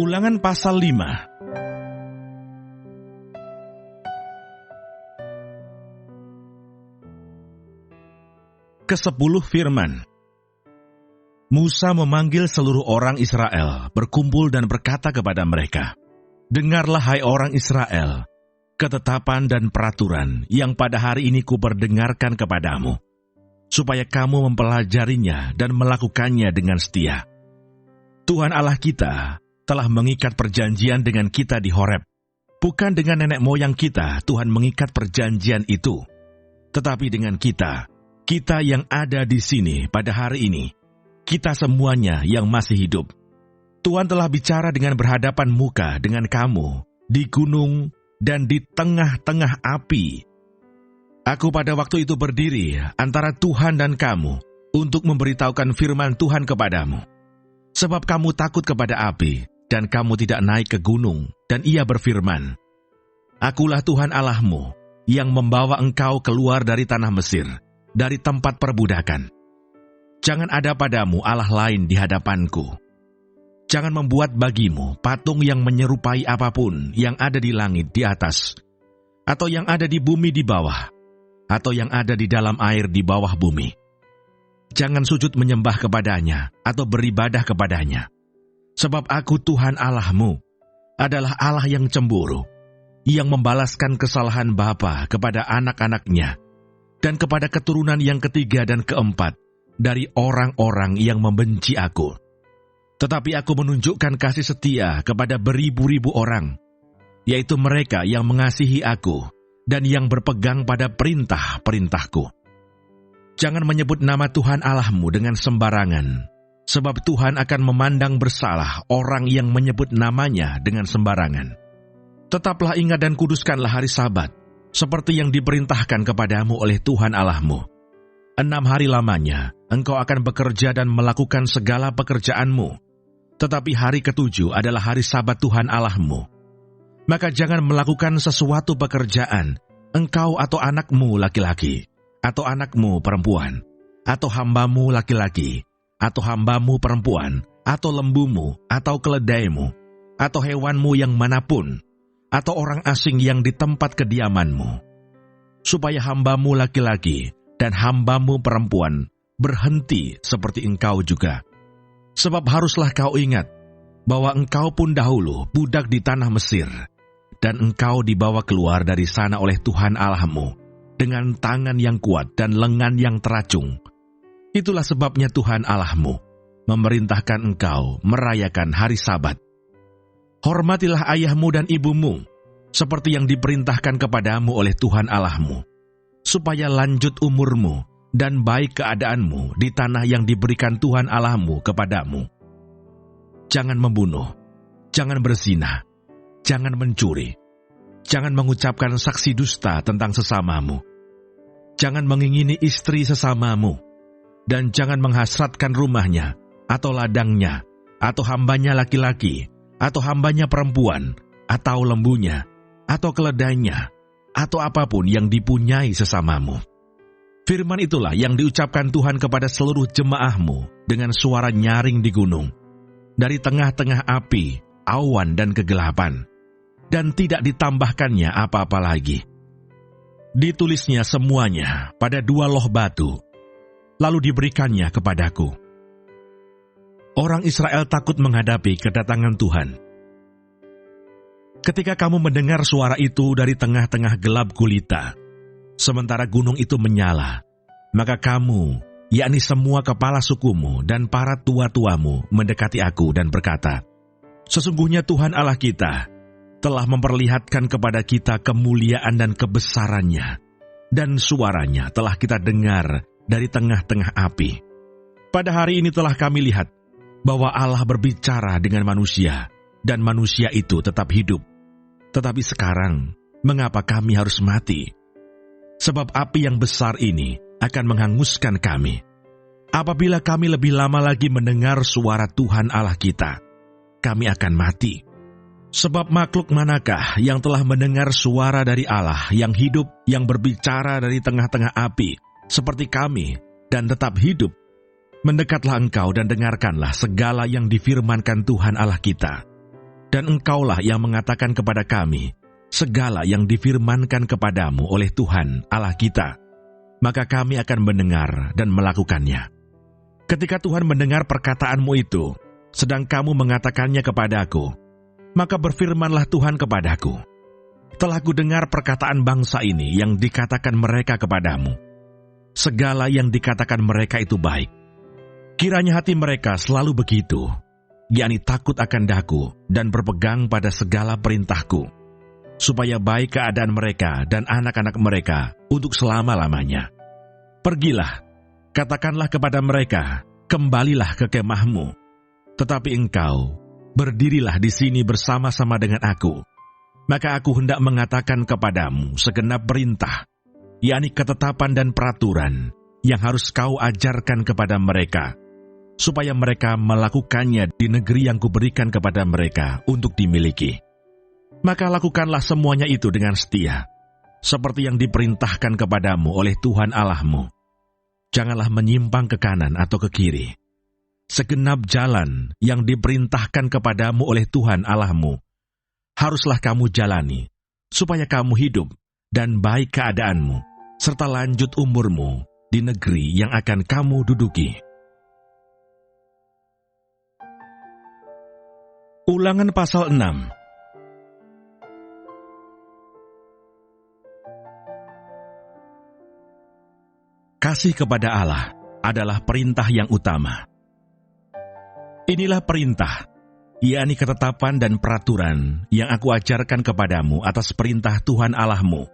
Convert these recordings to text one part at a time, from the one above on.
Ulangan pasal 5. Ke-10 firman. Musa memanggil seluruh orang Israel, berkumpul dan berkata kepada mereka, "Dengarlah hai orang Israel, ketetapan dan peraturan yang pada hari ini kuperdengarkan kepadamu, supaya kamu mempelajarinya dan melakukannya dengan setia. Tuhan Allah kita telah mengikat perjanjian dengan kita di Horeb. Bukan dengan nenek moyang kita Tuhan mengikat perjanjian itu, tetapi dengan kita yang ada di sini pada hari ini, kita semuanya yang masih hidup. Tuhan telah bicara dengan berhadapan muka dengan kamu di gunung dan di tengah-tengah api. Aku pada waktu itu berdiri antara Tuhan dan kamu untuk memberitahukan firman Tuhan kepadamu. Sebab kamu takut kepada api, dan kamu tidak naik ke gunung, dan ia berfirman, Akulah Tuhan Allahmu, yang membawa engkau keluar dari tanah Mesir, dari tempat perbudakan. Jangan ada padamu Allah lain di hadapanku. Jangan membuat bagimu patung yang menyerupai apapun yang ada di langit di atas, atau yang ada di bumi di bawah, atau yang ada di dalam air di bawah bumi. Jangan sujud menyembah kepadanya, atau beribadah kepadanya. Sebab aku Tuhan Allahmu, adalah Allah yang cemburu, yang membalaskan kesalahan bapa kepada anak-anaknya, dan kepada keturunan yang ketiga dan keempat, dari orang-orang yang membenci aku. Tetapi aku menunjukkan kasih setia kepada beribu-ribu orang, yaitu mereka yang mengasihi aku, dan yang berpegang pada perintah-perintahku. Jangan menyebut nama Tuhan Allahmu dengan sembarangan, sebab Tuhan akan memandang bersalah orang yang menyebut namanya dengan sembarangan. Tetaplah ingat dan kuduskanlah hari Sabat, seperti yang diperintahkan kepadamu oleh Tuhan Allahmu. 6 hari lamanya, engkau akan bekerja dan melakukan segala pekerjaanmu. Tetapi hari ke-7 adalah hari Sabat Tuhan Allahmu. Maka jangan melakukan sesuatu pekerjaan, engkau atau anakmu laki-laki, atau anakmu perempuan, atau hambamu laki-laki, atau hambamu perempuan, atau lembumu, atau keledaimu, atau hewanmu yang manapun, atau orang asing yang di tempat kediamanmu, supaya hambamu laki-laki dan hambamu perempuan berhenti seperti engkau juga. Sebab haruslah kau ingat bahwa engkau pun dahulu budak di tanah Mesir, dan engkau dibawa keluar dari sana oleh Tuhan Allahmu, dengan tangan yang kuat dan lengan yang teracung. Itulah sebabnya Tuhan Allahmu memerintahkan engkau merayakan hari Sabat. Hormatilah ayahmu dan ibumu, seperti yang diperintahkan kepadamu oleh Tuhan Allahmu, supaya lanjut umurmu dan baik keadaanmu di tanah yang diberikan Tuhan Allahmu kepadamu. Jangan membunuh, jangan berzina, jangan mencuri, jangan mengucapkan saksi dusta tentang sesamamu, jangan mengingini istri sesamamu, dan jangan menghasratkan rumahnya, atau ladangnya, atau hambanya laki-laki, atau hambanya perempuan, atau lembunya, atau keledainya, atau apapun yang dipunyai sesamamu. Firman itulah yang diucapkan Tuhan kepada seluruh jemaahmu dengan suara nyaring di gunung, dari tengah-tengah api, awan dan kegelapan, dan tidak ditambahkannya apa-apa lagi. Ditulisnya semuanya pada 2 loh batu, lalu diberikannya kepadaku. Orang Israel takut menghadapi kedatangan Tuhan. Ketika kamu mendengar suara itu dari tengah-tengah gelap gulita, sementara gunung itu menyala, maka kamu, yakni semua kepala sukumu dan para tua-tuamu mendekati aku dan berkata, Sesungguhnya Tuhan Allah kita telah memperlihatkan kepada kita kemuliaan dan kebesarannya, dan suaranya telah kita dengar dari tengah-tengah api. Pada hari ini telah kami lihat bahwa Allah berbicara dengan manusia, dan manusia itu tetap hidup. Tetapi sekarang, mengapa kami harus mati? Sebab api yang besar ini akan menghanguskan kami. Apabila kami lebih lama lagi mendengar suara Tuhan Allah kita, kami akan mati. Sebab makhluk manakah yang telah mendengar suara dari Allah yang hidup, yang berbicara dari tengah-tengah api, seperti kami, dan tetap hidup? Mendekatlah engkau dan dengarkanlah segala yang difirmankan Tuhan Allah kita. Dan engkaulah yang mengatakan kepada kami segala yang difirmankan kepadamu oleh Tuhan Allah kita, maka kami akan mendengar dan melakukannya. Ketika Tuhan mendengar perkataanmu itu, sedang kamu mengatakannya kepadaku, maka berfirmanlah Tuhan kepadaku, telah kudengar perkataan bangsa ini yang dikatakan mereka kepadamu. Segala yang dikatakan mereka itu baik. Kiranya hati mereka selalu begitu, yakni takut akan Daku dan berpegang pada segala perintahku, supaya baik keadaan mereka dan anak-anak mereka untuk selama-lamanya. Pergilah, katakanlah kepada mereka, kembalilah ke kemahmu. Tetapi engkau, berdirilah di sini bersama-sama dengan aku. Maka aku hendak mengatakan kepadamu segenap perintah, yakni ketetapan dan peraturan yang harus kau ajarkan kepada mereka, supaya mereka melakukannya di negeri yang kuberikan kepada mereka untuk dimiliki. Maka lakukanlah semuanya itu dengan setia, seperti yang diperintahkan kepadamu oleh Tuhan Allahmu. Janganlah menyimpang ke kanan atau ke kiri. Segenap jalan yang diperintahkan kepadamu oleh Tuhan Allahmu, haruslah kamu jalani, supaya kamu hidup dan baik keadaanmu, serta lanjut umurmu di negeri yang akan kamu duduki. Ulangan pasal 6. Kasih kepada Allah adalah perintah yang utama. Inilah perintah, yakni ketetapan dan peraturan yang aku ajarkan kepadamu atas perintah Tuhan Allahmu,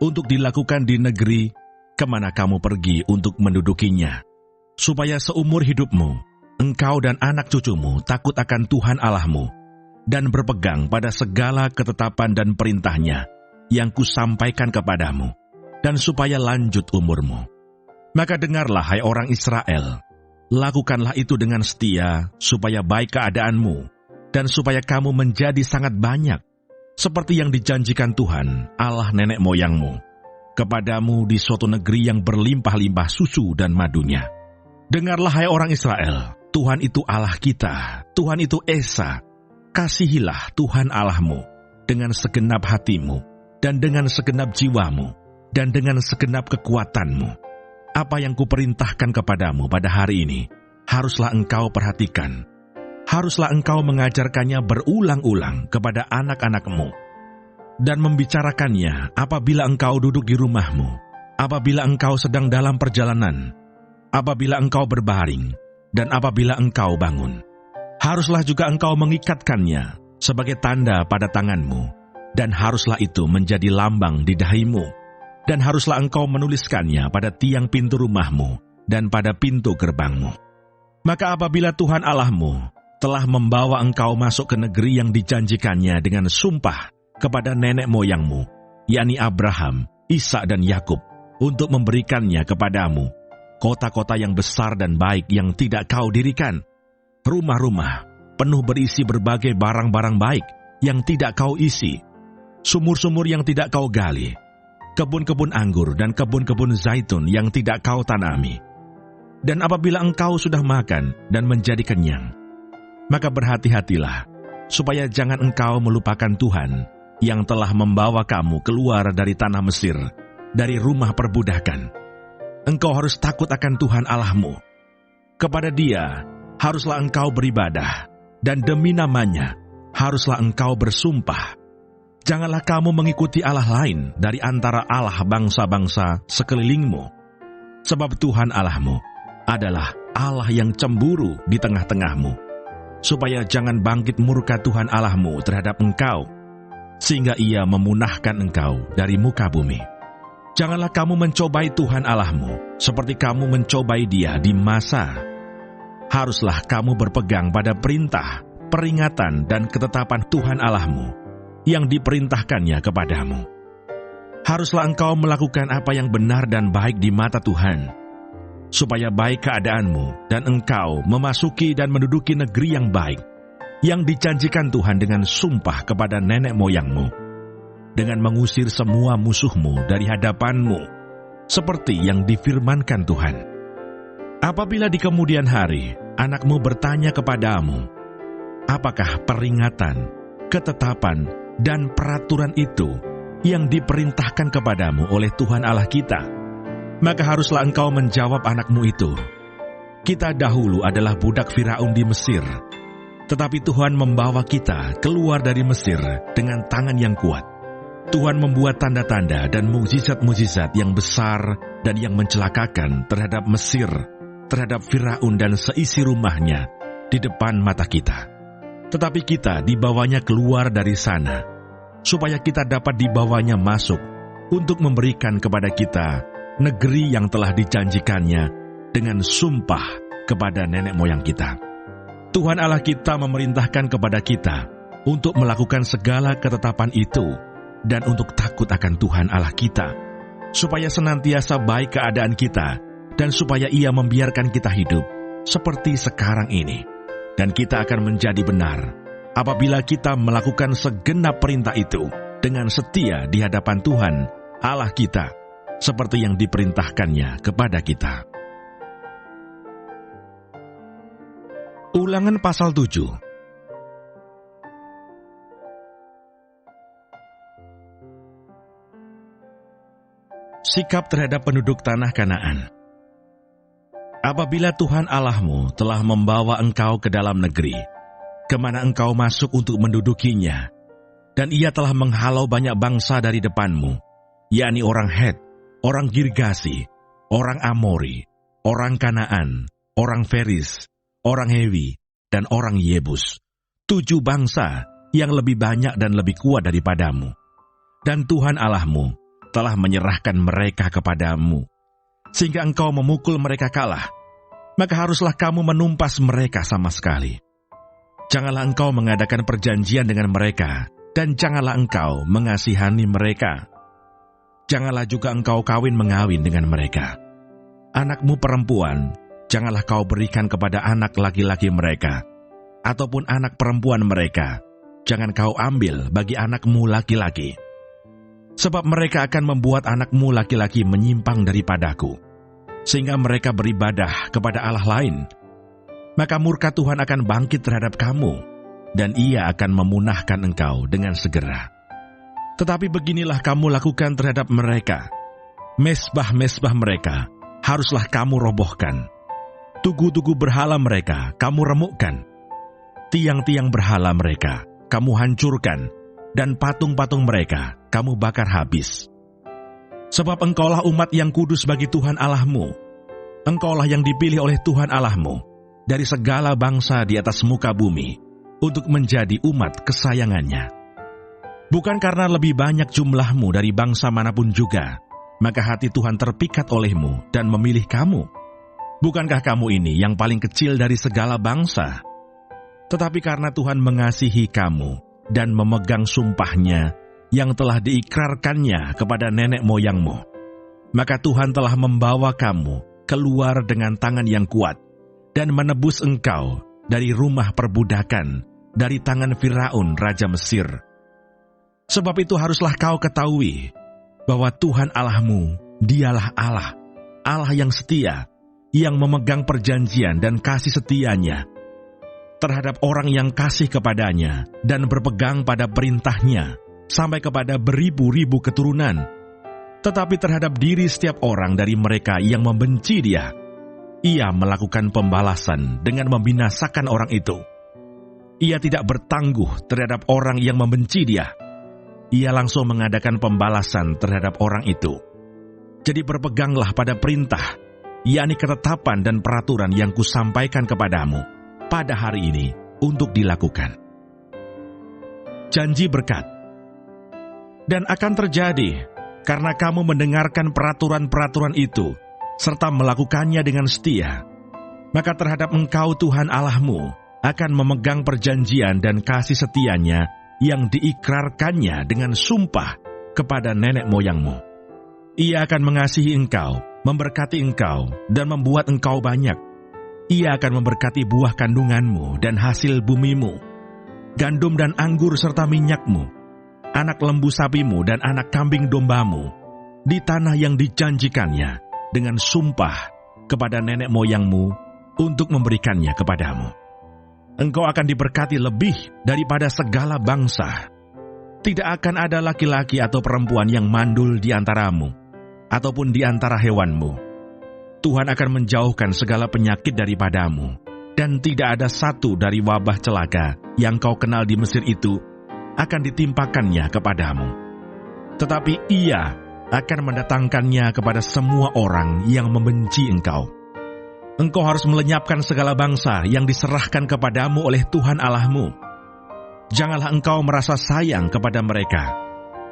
untuk dilakukan di negeri kemana kamu pergi untuk mendudukinya, supaya seumur hidupmu, engkau dan anak cucumu takut akan Tuhan Allahmu, dan berpegang pada segala ketetapan dan perintahnya yang kusampaikan kepadamu, dan supaya lanjut umurmu. Maka dengarlah, hai orang Israel, lakukanlah itu dengan setia, supaya baik keadaanmu, dan supaya kamu menjadi sangat banyak, seperti yang dijanjikan Tuhan, Allah nenek moyangmu, kepadamu di suatu negeri yang berlimpah-limpah susu dan madunya. Dengarlah, hai orang Israel, Tuhan itu Allah kita, Tuhan itu Esa. Kasihilah Tuhan Allahmu dengan segenap hatimu, dan dengan segenap jiwamu, dan dengan segenap kekuatanmu. Apa yang kuperintahkan kepadamu pada hari ini, haruslah engkau perhatikan. Haruslah engkau mengajarkannya berulang-ulang kepada anak-anakmu, dan membicarakannya apabila engkau duduk di rumahmu, apabila engkau sedang dalam perjalanan, apabila engkau berbaring, dan apabila engkau bangun. Haruslah juga engkau mengikatkannya sebagai tanda pada tanganmu, dan haruslah itu menjadi lambang di dahimu, dan haruslah engkau menuliskannya pada tiang pintu rumahmu dan pada pintu gerbangmu. Maka apabila Tuhan Allahmu telah membawa engkau masuk ke negeri yang dijanjikannya dengan sumpah kepada nenek moyangmu, yakni Abraham, Ishak dan Yakub, untuk memberikannya kepadamu, kota-kota yang besar dan baik yang tidak kau dirikan, rumah-rumah penuh berisi berbagai barang-barang baik yang tidak kau isi, sumur-sumur yang tidak kau gali, kebun-kebun anggur dan kebun-kebun zaitun yang tidak kau tanami. Dan apabila engkau sudah makan dan menjadi kenyang, maka berhati-hatilah, supaya jangan engkau melupakan Tuhan yang telah membawa kamu keluar dari tanah Mesir, dari rumah perbudakan. Engkau harus takut akan Tuhan Allahmu. Kepada Dia haruslah engkau beribadah, dan demi namanya haruslah engkau bersumpah. Janganlah kamu mengikuti Allah lain dari antara Allah bangsa-bangsa sekelilingmu, sebab Tuhan Allahmu adalah Allah yang cemburu di tengah-tengahmu, supaya jangan bangkit murka Tuhan Allahmu terhadap engkau, sehingga Ia memunahkan engkau dari muka bumi. Janganlah kamu mencobai Tuhan Allahmu seperti kamu mencobai Dia di masa. Haruslah kamu berpegang pada perintah, peringatan, dan ketetapan Tuhan Allahmu yang diperintahkannya kepadamu. Haruslah engkau melakukan apa yang benar dan baik di mata Tuhan, supaya baik keadaanmu dan engkau memasuki dan menduduki negeri yang baik, yang dijanjikan Tuhan dengan sumpah kepada nenek moyangmu, dengan mengusir semua musuhmu dari hadapanmu, seperti yang difirmankan Tuhan. Apabila di kemudian hari anakmu bertanya kepadamu, apakah peringatan, ketetapan, dan peraturan itu yang diperintahkan kepadamu oleh Tuhan Allah kita, maka haruslah engkau menjawab anakmu itu, kita dahulu adalah budak Firaun di Mesir, tetapi Tuhan membawa kita keluar dari Mesir dengan tangan yang kuat. Tuhan membuat tanda-tanda dan mukjizat-mukjizat yang besar dan yang mencelakakan terhadap Mesir, terhadap Firaun dan seisi rumahnya di depan mata kita. Tetapi kita dibawanya keluar dari sana, supaya kita dapat dibawanya masuk untuk memberikan kepada kita negeri yang telah dijanjikannya dengan sumpah kepada nenek moyang kita. Tuhan Allah kita memerintahkan kepada kita untuk melakukan segala ketetapan itu dan untuk takut akan Tuhan Allah kita, supaya senantiasa baik keadaan kita dan supaya Ia membiarkan kita hidup seperti sekarang ini. Dan kita akan menjadi benar apabila kita melakukan segenap perintah itu dengan setia di hadapan Tuhan Allah kita, seperti yang diperintahkannya kepada kita. Ulangan pasal 7. Sikap terhadap penduduk tanah Kanaan. Apabila Tuhan Allahmu telah membawa engkau ke dalam negeri, kemana engkau masuk untuk mendudukinya, dan Ia telah menghalau banyak bangsa dari depanmu, yakni orang Het, orang Girgasi, orang Amori, orang Kanaan, orang Feris, orang Hewi, dan orang Yebus, 7 bangsa yang lebih banyak dan lebih kuat daripadamu. Dan Tuhan Allahmu telah menyerahkan mereka kepadamu, sehingga engkau memukul mereka kalah, maka haruslah kamu menumpas mereka sama sekali. Janganlah engkau mengadakan perjanjian dengan mereka, dan janganlah engkau mengasihani mereka. Janganlah juga engkau kawin-mengawin dengan mereka. Anakmu perempuan, janganlah kau berikan kepada anak laki-laki mereka, ataupun anak perempuan mereka, jangan kau ambil bagi anakmu laki-laki. Sebab mereka akan membuat anakmu laki-laki menyimpang daripadaku, sehingga mereka beribadah kepada Allah lain. Maka murka Tuhan akan bangkit terhadap kamu, dan Ia akan memunahkan engkau dengan segera. Tetapi beginilah kamu lakukan terhadap mereka. Mesbah-mesbah mereka haruslah kamu robohkan. Tugu-tugu berhala mereka kamu remukkan. Tiang-tiang berhala mereka kamu hancurkan, dan patung-patung mereka kamu bakar habis. Sebab engkaulah umat yang kudus bagi Tuhan Allahmu. Engkaulah yang dipilih oleh Tuhan Allahmu dari segala bangsa di atas muka bumi untuk menjadi umat kesayangannya. Bukan karena lebih banyak jumlahmu dari bangsa manapun juga, maka hati Tuhan terpikat olehmu dan memilih kamu. Bukankah kamu ini yang paling kecil dari segala bangsa? Tetapi karena Tuhan mengasihi kamu dan memegang sumpahnya yang telah diikrarkannya kepada nenek moyangmu, maka Tuhan telah membawa kamu keluar dengan tangan yang kuat dan menebus engkau dari rumah perbudakan, dari tangan Firaun Raja Mesir. Sebab itu haruslah kau ketahui bahwa Tuhan Allahmu, Dialah Allah, Allah yang setia, yang memegang perjanjian dan kasih setianya terhadap orang yang kasih kepadanya dan berpegang pada perintahnya sampai kepada beribu-ribu keturunan. Tetapi terhadap diri setiap orang dari mereka yang membenci Dia, Ia melakukan pembalasan dengan membinasakan orang itu. Ia tidak bertangguh terhadap orang yang membenci Dia. Ia langsung mengadakan pembalasan terhadap orang itu. Jadi berpeganglah pada perintah, yakni ketetapan dan peraturan yang kusampaikan kepadamu pada hari ini untuk dilakukan. Janji berkat. Dan akan terjadi, karena kamu mendengarkan peraturan-peraturan itu, serta melakukannya dengan setia, maka terhadap engkau Tuhan Allahmu akan memegang perjanjian dan kasih setianya yang diikrarkannya dengan sumpah kepada nenek moyangmu. Ia akan mengasihi engkau, memberkati engkau, dan membuat engkau banyak. Ia akan memberkati buah kandunganmu dan hasil bumimu, gandum dan anggur serta minyakmu, anak lembu sapimu dan anak kambing dombamu, di tanah yang dijanjikannya dengan sumpah kepada nenek moyangmu untuk memberikannya kepadamu. engkau akan diberkati lebih daripada segala bangsa. Tidak akan ada laki-laki atau perempuan yang mandul di antaramu, ataupun di antara hewanmu. Tuhan akan menjauhkan segala penyakit daripadamu, dan tidak ada satu dari wabah celaka yang kau kenal di Mesir itu akan ditimpakannya kepadamu. Tetapi Ia akan mendatangkannya kepada semua orang yang membenci engkau. Engkau harus melenyapkan segala bangsa yang diserahkan kepadamu oleh Tuhan Allahmu. Janganlah engkau merasa sayang kepada mereka,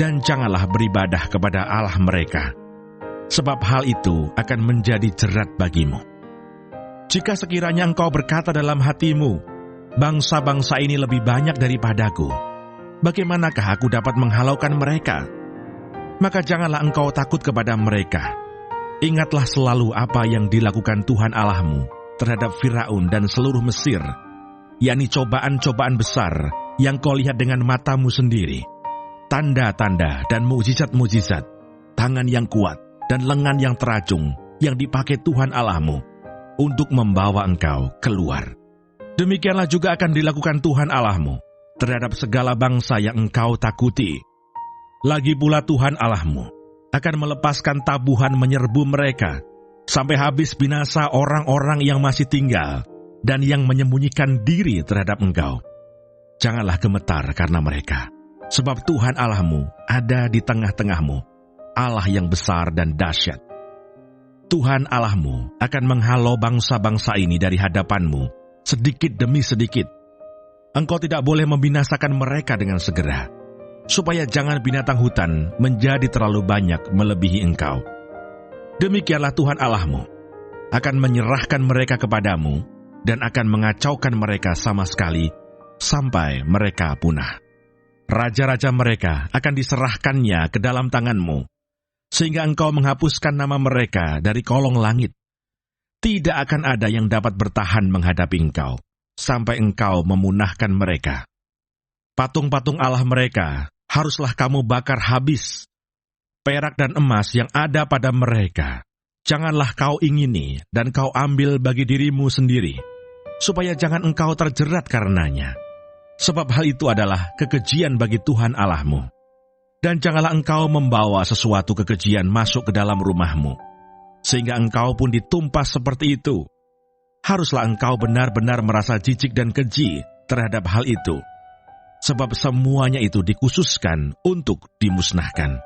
dan janganlah beribadah kepada Allah mereka, sebab hal itu akan menjadi jerat bagimu. Jika sekiranya engkau berkata dalam hatimu, bangsa-bangsa ini lebih banyak daripadaku, bagaimanakah aku dapat menghalaukan mereka? Maka janganlah engkau takut kepada mereka. Ingatlah selalu apa yang dilakukan Tuhan Allahmu terhadap Firaun dan seluruh Mesir, yakni cobaan-cobaan besar yang kau lihat dengan matamu sendiri, tanda-tanda dan mukjizat-mukjizat, tangan yang kuat dan lengan yang teracung yang dipakai Tuhan Allahmu untuk membawa engkau keluar. Demikianlah juga akan dilakukan Tuhan Allahmu terhadap segala bangsa yang engkau takuti. Lagi pula Tuhan Allahmu akan melepaskan tabuhan menyerbu mereka, sampai habis binasa orang-orang yang masih tinggal dan yang menyembunyikan diri terhadap engkau. Janganlah gemetar karena mereka, sebab Tuhan Allahmu ada di tengah-tengahmu, Allah yang besar dan dahsyat. Tuhan Allahmu akan menghalau bangsa-bangsa ini dari hadapanmu, sedikit demi sedikit. Engkau tidak boleh membinasakan mereka dengan segera, supaya jangan binatang hutan menjadi terlalu banyak melebihi engkau. Demikianlah Tuhan Allahmu akan menyerahkan mereka kepadamu dan akan mengacaukan mereka sama sekali sampai mereka punah. Raja-raja mereka akan diserahkannya ke dalam tanganmu, sehingga engkau menghapuskan nama mereka dari kolong langit. Tidak akan ada yang dapat bertahan menghadapi engkau, sampai engkau memunahkan mereka. Patung-patung Allah mereka haruslah kamu bakar habis. Perak dan emas yang ada pada mereka, janganlah kau ingini dan kau ambil bagi dirimu sendiri, supaya jangan engkau terjerat karenanya. Sebab hal itu adalah kekejian bagi Tuhan Allahmu. Dan janganlah engkau membawa sesuatu kekejian masuk ke dalam rumahmu, sehingga engkau pun ditumpas seperti itu. Haruslah engkau benar-benar merasa jijik dan keji terhadap hal itu, sebab semuanya itu dikhususkan untuk dimusnahkan.